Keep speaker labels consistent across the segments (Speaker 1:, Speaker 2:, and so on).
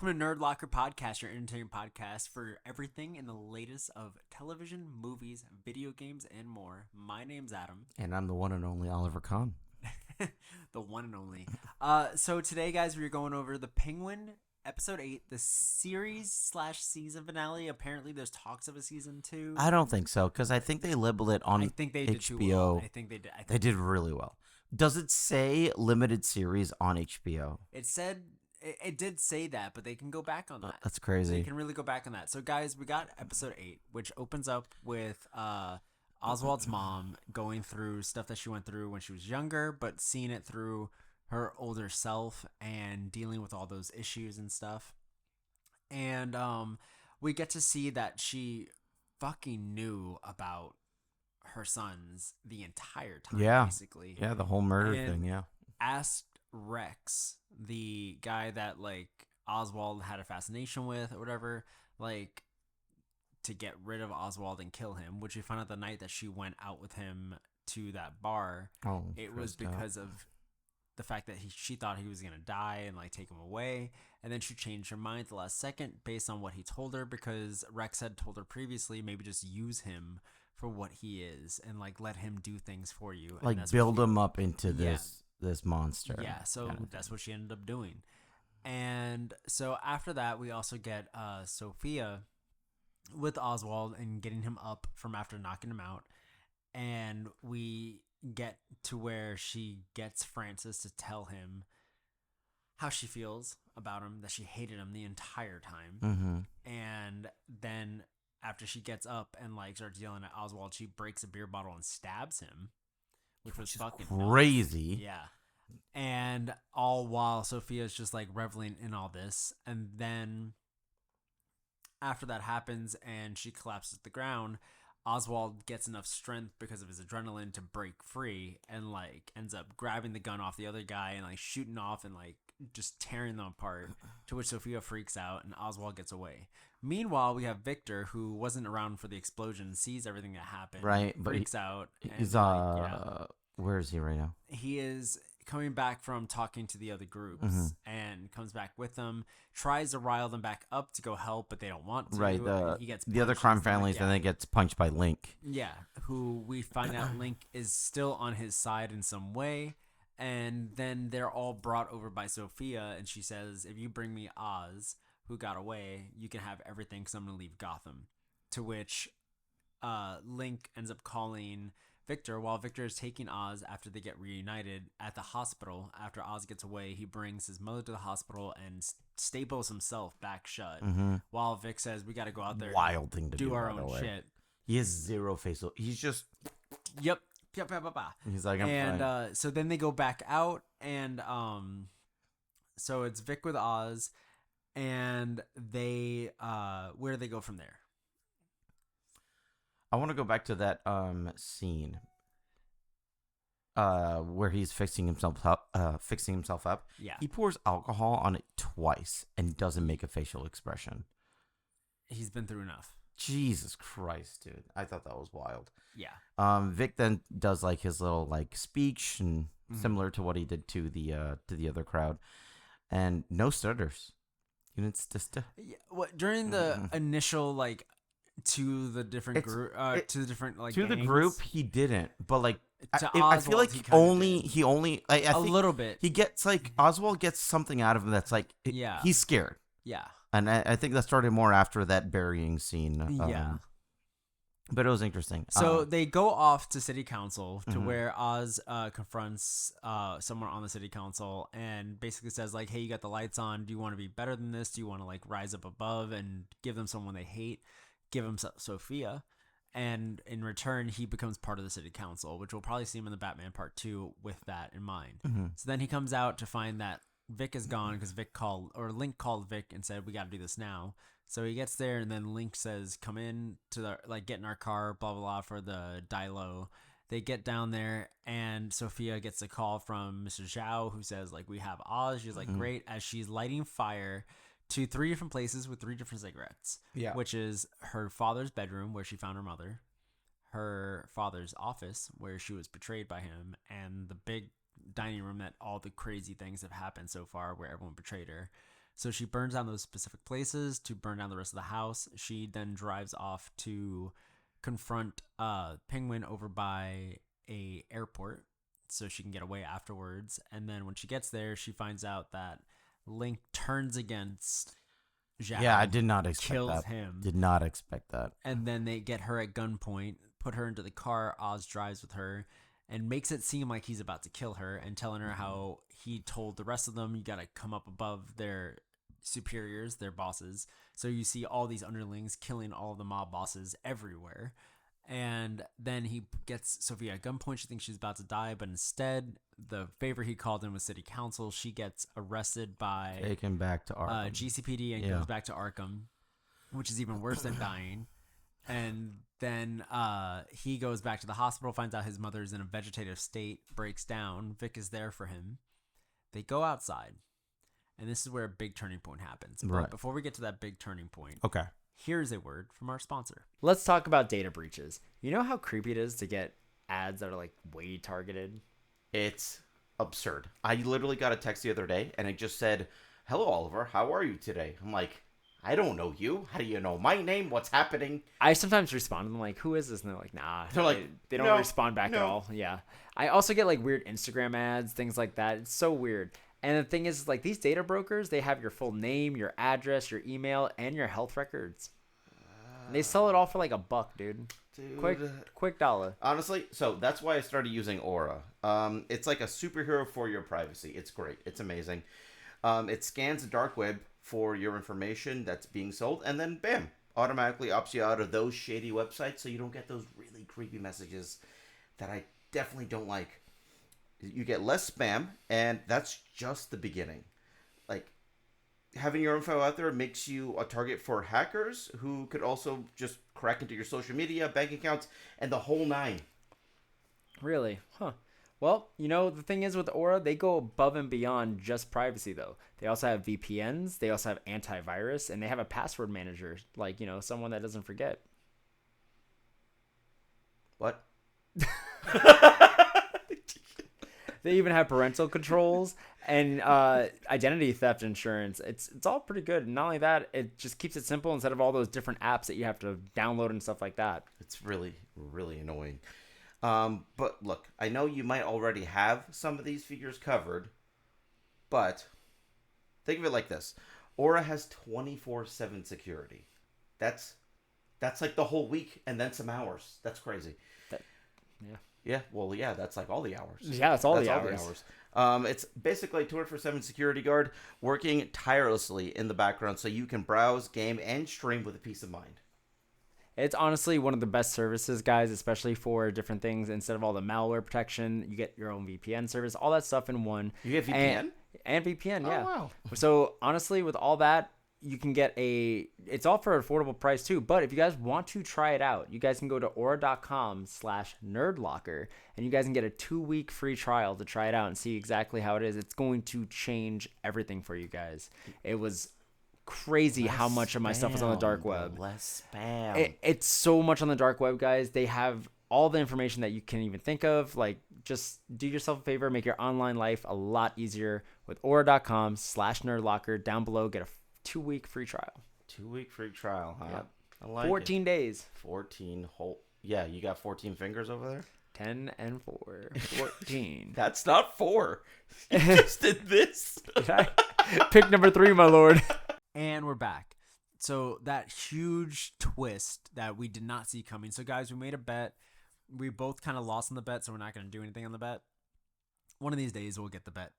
Speaker 1: welcome to Nerd Locker Podcast, your entertainment podcast for everything in the latest of television, movies, video games, and more. My name's Adam.
Speaker 2: And I'm the one and only Oliver Kahn.
Speaker 1: The one and only. So today, guys, we're going over The Penguin, Episode 8, the series/season finale. Apparently, there's talks of a season 2.
Speaker 2: I don't think so, because I think they labeled it on
Speaker 1: I think they did
Speaker 2: HBO.
Speaker 1: too well. I think they did.
Speaker 2: They did really well. Does it say limited series on HBO?
Speaker 1: It said... It did say that, but they can go back on that.
Speaker 2: That's crazy.
Speaker 1: They can really go back on that. So, guys, we got episode 8, which opens up with Oswald's mom going through stuff that she went through when she was younger, but seeing it through her older self and dealing with all those issues and stuff. And we get to see that she fucking knew about her sons the entire time, basically.
Speaker 2: Yeah, the whole murder thing, yeah.
Speaker 1: Asked Rex, the guy that like Oswald had a fascination with or whatever, like to get rid of Oswald and kill him, which we found out the night that she went out with him to that bar. It was because of the fact that she thought he was gonna die and like take him away, and then she changed her mind at the last second based on what he told her, because Rex had told her previously maybe just use him for what he is and like let him do things for you,
Speaker 2: like
Speaker 1: and
Speaker 2: build him up into this monster.
Speaker 1: Yeah, so
Speaker 2: kind of
Speaker 1: that's what she ended up doing. And so after that, we also get Sophia with Oswald and getting him up from after knocking him out. And we get to where she gets Francis to tell him how she feels about him, that she hated him the entire time.
Speaker 2: Mm-hmm.
Speaker 1: And then after she gets up and like starts yelling at Oswald, she breaks a beer bottle and stabs him. Which was fucking
Speaker 2: crazy.
Speaker 1: nuts. Yeah. And all while Sophia's just like reveling in all this. And then after that happens and she collapses to the ground, Oswald gets enough strength because of his adrenaline to break free and like ends up grabbing the gun off the other guy and like shooting off and like just tearing them apart, to which Sophia freaks out and Oswald gets away. Meanwhile, we have Victor, who wasn't around for the explosion, sees everything that happened,
Speaker 2: right? But
Speaker 1: freaks out.
Speaker 2: He's where is he right now?
Speaker 1: He is coming back from talking to the other groups and comes back with them, tries to rile them back up to go help, but they don't want to.
Speaker 2: Right.
Speaker 1: He gets
Speaker 2: the other crime families, and then gets punched by Link.
Speaker 1: Yeah, who we find out Link is still on his side in some way. And then they're all brought over by Sophia, and she says, if you bring me Oz, who got away, you can have everything because I'm going to leave Gotham. To which Link ends up calling Victor, while Victor is taking Oz after they get reunited at the hospital. After Oz gets away, he brings his mother to the hospital and staples himself back shut. While Vic says, we got to go out there
Speaker 2: Wild thing to
Speaker 1: do our own shit.
Speaker 2: He has zero facial. He's just...
Speaker 1: Yep.
Speaker 2: He's like, I'm fine.
Speaker 1: So then they go back out, and so it's Vic with Oz, and they where do they go from there?
Speaker 2: I want to go back to that scene where he's fixing himself up.
Speaker 1: Yeah.
Speaker 2: He pours alcohol on it twice and doesn't make a facial expression.
Speaker 1: He's been through enough.
Speaker 2: Jesus Christ, dude. I thought that was wild.
Speaker 1: Yeah.
Speaker 2: Vic then does like his little like speech and similar to what he did to the other crowd, and no stutters. Units just
Speaker 1: yeah. What during the initial like to the different group to the different like
Speaker 2: to
Speaker 1: gangs,
Speaker 2: the group he didn't, but like
Speaker 1: I
Speaker 2: feel like he only I
Speaker 1: a
Speaker 2: think
Speaker 1: little bit.
Speaker 2: He gets like Oswald gets something out of him that's like he's scared.
Speaker 1: Yeah.
Speaker 2: And I think that started more after that burying scene.
Speaker 1: Yeah.
Speaker 2: But it was interesting.
Speaker 1: So they go off to city council to where Oz confronts someone on the city council and basically says like, hey, you got the lights on. Do you want to be better than this? Do you want to like rise up above and give them someone they hate? Give him Sophia. And in return, he becomes part of the city council, which we'll probably see him in the Batman Part 2 with that in mind. So then he comes out to find that Vic is gone because Link called Vic and said, we got to do this now. So he gets there, and then Link says, come in to the, like, get in our car, blah, blah, blah, for the Dilo. They get down there, and Sophia gets a call from Mr. Zhao, who says, like, we have Oz. She's like, great, as she's lighting fire to 3 different places with 3 different cigarettes. Yeah. Which is her father's bedroom, where she found her mother, her father's office, where she was betrayed by him, and the big dining room that all the crazy things have happened so far, where everyone betrayed her. So she burns down those specific places to burn down the rest of the house. She then drives off to confront Penguin over by a airport so she can get away afterwards. And then when she gets there, she finds out that Link turns against Zhao.
Speaker 2: Yeah, I did not expect
Speaker 1: kills
Speaker 2: that.
Speaker 1: him.
Speaker 2: Did not expect that.
Speaker 1: And then they get her at gunpoint, put her into the car. Oz drives with her and makes it seem like he's about to kill her, and telling her how he told the rest of them, you got to come up above their superiors, their bosses. So you see all these underlings killing all of the mob bosses everywhere. And then he gets Sophia at gunpoint. She thinks she's about to die, but instead, the favor he called in was city council. She gets arrested by
Speaker 2: Taken back to Arkham.
Speaker 1: GCPD and goes back to Arkham, which is even worse than dying. And then he goes back to the hospital, finds out his mother's in a vegetative state, breaks down. Vic is there for him. They go outside, and this is where a big turning point happens. But
Speaker 2: Right.
Speaker 1: before we get to that big turning point,
Speaker 2: Okay.
Speaker 1: here's a word from our sponsor.
Speaker 3: Let's talk about data breaches. You know how creepy it is to get ads that are like way targeted?
Speaker 2: It's absurd. I literally got a text the other day, and it just said, "Hello, Oliver. How are you today?" I'm like, I don't know you. How do you know my name? What's happening?
Speaker 3: I sometimes respond to them like, who is this? And they're like, nah.
Speaker 2: They're like,
Speaker 3: they don't
Speaker 2: "No,
Speaker 3: respond back at
Speaker 2: no."
Speaker 3: all. Yeah. I also get like weird Instagram ads, things like that. It's so weird. And the thing is, like, these data brokers, they have your full name, your address, your email, and your health records. And they sell it all for like $1, dude.
Speaker 2: Dude.
Speaker 3: Quick dollar.
Speaker 2: Honestly, so that's why I started using Aura. It's like a superhero for your privacy. It's great. It's amazing. It scans the dark web for your information that's being sold, and then bam, automatically opts you out of those shady websites, so you don't get those really creepy messages that I definitely don't like. You get less spam, and that's just the beginning. Like, having your info out there makes you a target for hackers who could also just crack into your social media, bank accounts, and the whole nine.
Speaker 3: Really? Huh. Well, you know, the thing is with Aura, they go above and beyond just privacy, though. They also have VPNs, they also have antivirus, and they have a password manager, like, you know, someone that doesn't forget.
Speaker 2: What?
Speaker 3: They even have parental controls and identity theft insurance. It's all pretty good. And not only that, it just keeps it simple instead of all those different apps that you have to download and stuff like that.
Speaker 2: It's really, really annoying. But look, I know you might already have some of these figures covered, but think of it like this. Aura has 24/7 security. That's like the whole week and then some hours. That's crazy.
Speaker 3: Yeah.
Speaker 2: Yeah, well, yeah, that's like all the hours.
Speaker 3: Yeah, that's all the hours.
Speaker 2: It's basically a 24/7 security guard working tirelessly in the background so you can browse, game, and stream with a peace of mind.
Speaker 3: It's honestly one of the best services, guys, especially for different things. Instead of all the malware protection, you get your own VPN service, all that stuff in one.
Speaker 2: You get VPN?
Speaker 3: And VPN, yeah.
Speaker 2: Oh, wow.
Speaker 3: So honestly, with all that, you can get it's all for an affordable price too. But if you guys want to try it out, you guys can go to aura.com/nerdlocker and you guys can get a 2-week free trial to try it out and see exactly how it is. It's going to change everything for you guys. It was crazy how much of my stuff is on the dark web.
Speaker 2: Less spam.
Speaker 3: It's so much on the dark web, guys. They have all the information that you can even think of. Like, just do yourself a favor, make your online life a lot easier with aura.com/nerdlocker. Down below, get a 2-week free trial.
Speaker 2: 2-week free trial, huh?
Speaker 3: Yep.
Speaker 2: I like
Speaker 3: 14 days.
Speaker 2: 14 whole. Yeah, you got 14 fingers over there?
Speaker 3: 10 and 4. 14.
Speaker 2: That's not 4. You just did this.
Speaker 3: Pick number 3, my lord.
Speaker 1: And we're back. So that huge twist that we did not see coming. So guys, we made a bet. We both kind of lost on the bet, so we're not going to do anything on the bet. One of these days we'll get the bet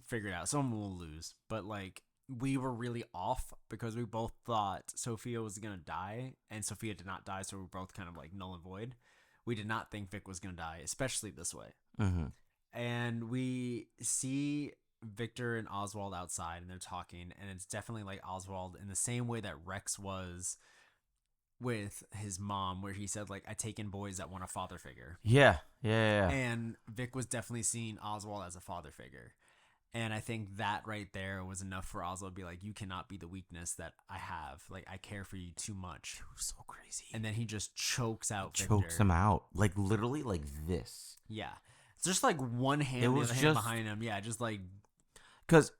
Speaker 1: figured out. Someone will lose. But like, we were really off because we both thought Sophia was going to die, and Sophia did not die, so we were both kind of like null and void. We did not think Vic was going to die, especially this way.
Speaker 2: Mm-hmm.
Speaker 1: And we see Victor and Oswald outside, and they're talking, and it's definitely like Oswald in the same way that Rex was with his mom, where he said, like, I take in boys that want a father figure.
Speaker 2: Yeah.
Speaker 1: And Vic was definitely seeing Oswald as a father figure. And I think that right there was enough for Oswald to be like, you cannot be the weakness that I have. Like, I care for you too much.
Speaker 2: It was so crazy.
Speaker 1: And then he just chokes out Victor.
Speaker 2: Chokes him out. Like, literally like this.
Speaker 1: Yeah. It's just like one hand,
Speaker 2: It
Speaker 1: the
Speaker 2: was
Speaker 1: other hand
Speaker 2: just-
Speaker 1: behind him. Yeah, just like...
Speaker 2: Because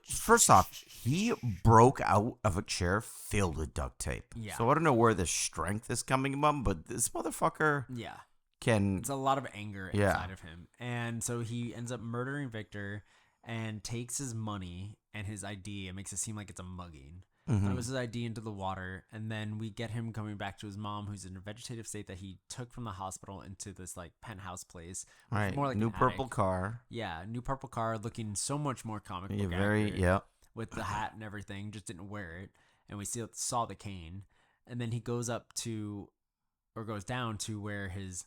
Speaker 2: First off, he broke out of a chair filled with duct tape.
Speaker 1: Yeah.
Speaker 2: So I don't know where the strength is coming from, but this motherfucker
Speaker 1: Yeah.
Speaker 2: can.
Speaker 1: It's a lot of anger
Speaker 2: Yeah.
Speaker 1: inside of him. And so he ends up murdering Victor and takes his money and his ID and makes it seem like it's a mugging. Throws his ID into the water, and then we get him coming back to his mom, who's in a vegetative state that he took from the hospital into this like penthouse place.
Speaker 2: Right.
Speaker 1: More like
Speaker 2: New
Speaker 1: an
Speaker 2: purple
Speaker 1: attic.
Speaker 2: car.
Speaker 1: Yeah, new purple car, looking so much more comic book
Speaker 2: Yeah, very.
Speaker 1: accurate,
Speaker 2: Yeah.
Speaker 1: with the hat and everything. Just didn't wear it, and we saw the cane, and then he goes goes down to where his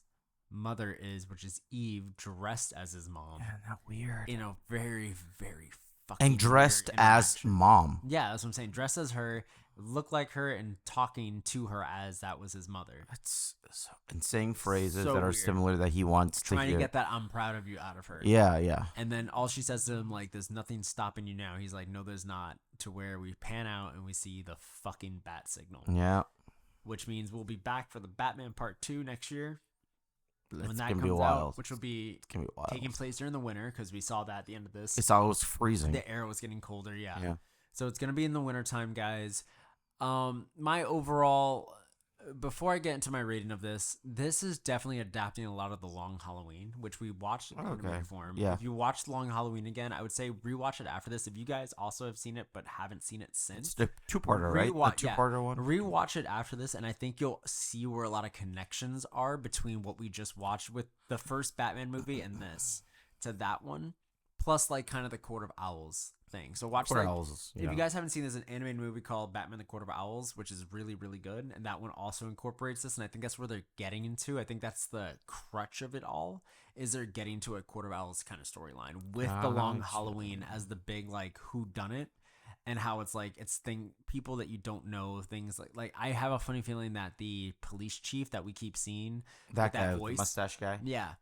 Speaker 1: mother is, which is Eve, dressed as his mom.
Speaker 2: Isn't that weird?
Speaker 1: In a very, very fucking
Speaker 2: And dressed
Speaker 1: weird
Speaker 2: as
Speaker 1: interaction.
Speaker 2: mom.
Speaker 1: Yeah, that's what I'm saying. Dressed as her, looked like her, and talking to her as that was his mother.
Speaker 2: That's so, and saying phrases
Speaker 1: So
Speaker 2: that are
Speaker 1: weird.
Speaker 2: similar that he wants
Speaker 1: Trying
Speaker 2: to
Speaker 1: to
Speaker 2: hear.
Speaker 1: get that "I'm proud of you" out of her.
Speaker 2: Yeah, yeah.
Speaker 1: And then all she says to him, like, "There's nothing stopping you now." He's like, "No, there's not." To where we pan out and we see the fucking bat signal,
Speaker 2: Yeah.
Speaker 1: which means we'll be back for the Batman Part 2 next year. When
Speaker 2: It's
Speaker 1: that
Speaker 2: gonna be
Speaker 1: comes
Speaker 2: wild.
Speaker 1: out, which will be
Speaker 2: It's gonna be wild.
Speaker 1: taking place during the winter, because we saw that at the end of this.
Speaker 2: It's always freezing.
Speaker 1: The air was getting colder,
Speaker 2: Yeah.
Speaker 1: So it's gonna be in the wintertime, guys. My overall, before I get into my rating of this is definitely adapting a lot of the Long Halloween, which we watched in animated form.
Speaker 2: Yeah.
Speaker 1: If you watch Long Halloween again, I would say rewatch it after this. If you guys also have seen it but haven't seen it since,
Speaker 2: It's the two-parter, right?
Speaker 1: Rewatch-
Speaker 2: The two-parter one.
Speaker 1: rewatch it after this, and I think you'll see where a lot of connections are between what we just watched with the first Batman movie and this to that one, plus like kind of the Court of Owls thing. So watch
Speaker 2: Court
Speaker 1: like,
Speaker 2: Owls,
Speaker 1: if
Speaker 2: yeah.
Speaker 1: you guys haven't seen, there's an animated movie called Batman the Court of Owls, which is really, really good, and that one also incorporates this, and I think that's where they're getting into. I think that's the crutch of it all, is they're getting to a Court of Owls kind of storyline with the Long Halloween as the big like whodunit. And how it's like people that you don't know, things like I have a funny feeling that the police chief that we keep seeing,
Speaker 2: That
Speaker 1: with
Speaker 2: guy,
Speaker 1: that voice,
Speaker 2: mustache guy.
Speaker 1: yeah,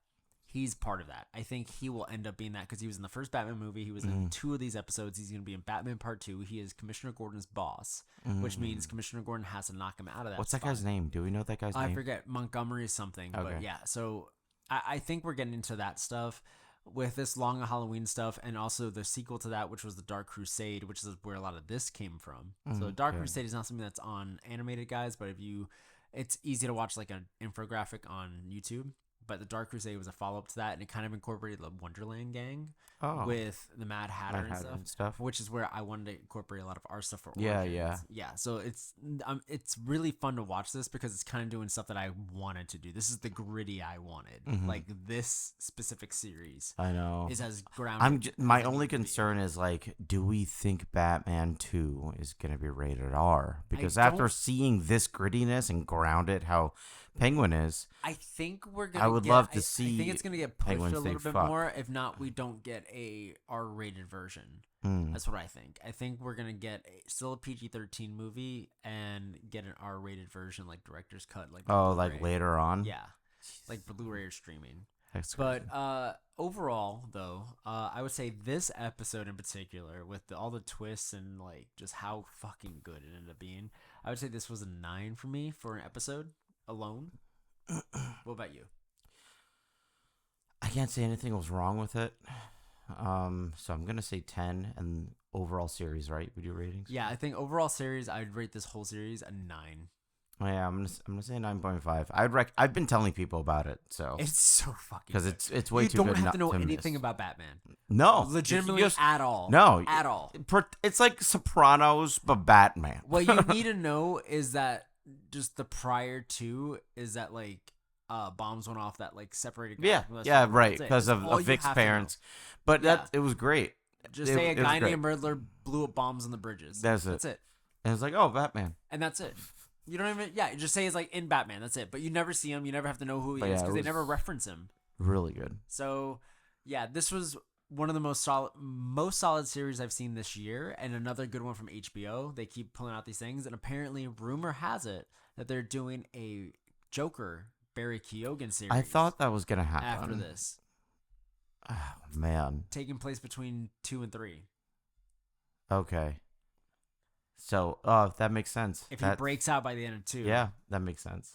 Speaker 1: he's part of that. I think he will end up being that because he was in the first Batman movie. He was in 2 of these episodes. He's going to be in Batman Part 2. He is Commissioner Gordon's boss, which means Commissioner Gordon has to knock him out of that.
Speaker 2: What's that
Speaker 1: spot.
Speaker 2: guy's name? Do we know that guy's
Speaker 1: I
Speaker 2: name?
Speaker 1: forget. Montgomery something.
Speaker 2: Okay.
Speaker 1: But yeah, so I think we're getting into that stuff with this Long Halloween stuff, and also the sequel to that, which was the Dark Crusade, which is where a lot of this came from. So Dark Crusade is not something that's on animated, guys, but it's easy to watch like an infographic on YouTube. But the Dark Crusade was a follow-up to that, and it kind of incorporated the Wonderland gang with the Mad Hatter, and stuff, which is where I wanted to incorporate a lot of our stuff for Origins. Yeah. So it's really fun to watch this because it's kind of doing stuff that I wanted to do. This is the gritty I wanted. Like this specific series,
Speaker 2: I know.
Speaker 1: is as grounded.
Speaker 2: My only concern is like, do we think Batman 2 is gonna be rated R? Because after seeing this grittiness and grounded how Penguin is,
Speaker 1: I think we're gonna.
Speaker 2: I would love to see.
Speaker 1: I think it's gonna get pushed
Speaker 2: Penguin
Speaker 1: a little
Speaker 2: say
Speaker 1: bit
Speaker 2: fuck.
Speaker 1: more. If not, we don't get a R-rated version. That's what I think. I think we're gonna get still a PG-13 movie and get an R-rated version, like director's cut, like
Speaker 2: like later on.
Speaker 1: Yeah, like Blu-ray or streaming.
Speaker 2: That's
Speaker 1: But
Speaker 2: crazy.
Speaker 1: overall, though, I would say this episode in particular, with all the twists and like just how fucking good it ended up being, I would say this was a 9 for me for an episode alone. What about you?
Speaker 2: I can't say anything was wrong with it. So I'm gonna say 10, and overall series, right? We do ratings.
Speaker 1: Yeah, I think overall series, I'd rate this whole series a 9.
Speaker 2: Oh, yeah, I'm gonna say 9.5. I've been telling people about it, so
Speaker 1: It's so fucking
Speaker 2: because
Speaker 1: good.
Speaker 2: it's way too good.
Speaker 1: You don't have to know
Speaker 2: not
Speaker 1: anything
Speaker 2: miss.
Speaker 1: about Batman.
Speaker 2: No,
Speaker 1: Legitimately
Speaker 2: you just-
Speaker 1: at all.
Speaker 2: No,
Speaker 1: At all.
Speaker 2: It's like Sopranos, but Batman.
Speaker 1: What you need to know is that just the prior to is that like bombs went off that like separated guys
Speaker 2: Yeah,
Speaker 1: from the rest
Speaker 2: yeah,
Speaker 1: of the world.
Speaker 2: right,
Speaker 1: That's it.
Speaker 2: because
Speaker 1: That's
Speaker 2: of
Speaker 1: all you
Speaker 2: Vic's
Speaker 1: have to know.
Speaker 2: parents. But
Speaker 1: Yeah.
Speaker 2: it was great.
Speaker 1: Just
Speaker 2: It-
Speaker 1: say a
Speaker 2: it was
Speaker 1: guy
Speaker 2: great.
Speaker 1: named Riddler blew up bombs on the bridges.
Speaker 2: That's
Speaker 1: it.
Speaker 2: And it's like, oh, Batman.
Speaker 1: And that's it. You don't even, you just say it's like in Batman. That's it. But you never see him. You never have to know who he
Speaker 2: But
Speaker 1: is
Speaker 2: yeah,
Speaker 1: because
Speaker 2: it
Speaker 1: they
Speaker 2: was-
Speaker 1: never reference him.
Speaker 2: Really good.
Speaker 1: So, yeah, this was one of the most solid series I've seen this year, and another good one from HBO. They keep pulling out these things, and apparently, rumor has it that they're doing a Joker Barry Keoghan series.
Speaker 2: I thought that was gonna happen
Speaker 1: after this,
Speaker 2: Oh man.
Speaker 1: taking place between 2 and 3.
Speaker 2: Okay. So, that makes sense.
Speaker 1: If he breaks out by the end of 2,
Speaker 2: Yeah, that makes sense.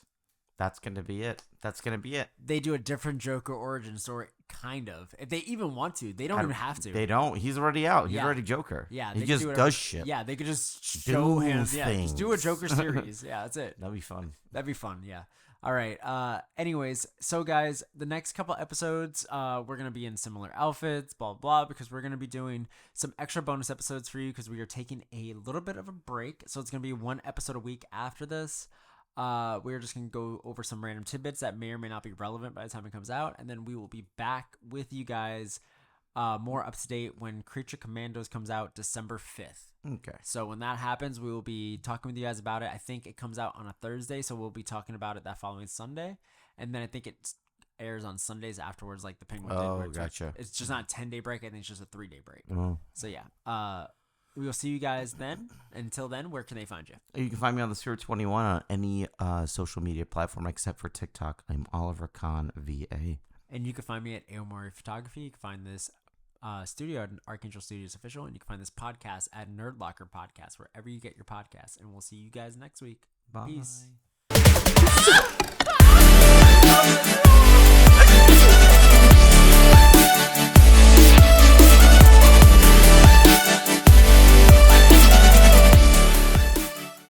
Speaker 2: That's gonna be it. That's gonna be it.
Speaker 1: They do a different Joker origin story, kind of. If they even want to, they don't even have to.
Speaker 2: They don't. He's already out. He's
Speaker 1: Yeah.
Speaker 2: already Joker.
Speaker 1: Yeah,
Speaker 2: he
Speaker 1: they
Speaker 2: just
Speaker 1: can do
Speaker 2: does shit.
Speaker 1: Yeah, they could just show him. Yeah, just do a
Speaker 2: things.
Speaker 1: Joker series. Yeah, that's it.
Speaker 2: That'd be fun.
Speaker 1: That'd be fun. Yeah. All right. Anyways, so guys, the next couple episodes, we're gonna be in similar outfits, blah blah, because we're gonna be doing some extra bonus episodes for you because we are taking a little bit of a break. So it's gonna be one episode a week after this. We're just gonna go over some random tidbits that may or may not be relevant by the time it comes out, and then we will be back with you guys, more up to date when Creature Commandos comes out December 5th.
Speaker 2: Okay.
Speaker 1: So when that happens, we will be talking with you guys about it. I think it comes out on a Thursday, so we'll be talking about it that following Sunday, and then I think it airs on Sundays afterwards, like the Penguin did.
Speaker 2: Oh,
Speaker 1: where it's
Speaker 2: gotcha.
Speaker 1: it's just not a 10-day break. I think it's just a 3-day break.
Speaker 2: Oh.
Speaker 1: So yeah. We will see you guys then. Until then, where can they find you?
Speaker 2: You can find me on the Sphere21 on any social media platform except for TikTok. I'm Oliver Kahn VA.
Speaker 1: And you can find me at Aomori Photography. You can find this studio at Archangel Studios Official, and you can find this podcast at Nerd Locker Podcast, wherever you get your podcasts. And we'll see you guys next week.
Speaker 2: Bye.
Speaker 1: Peace.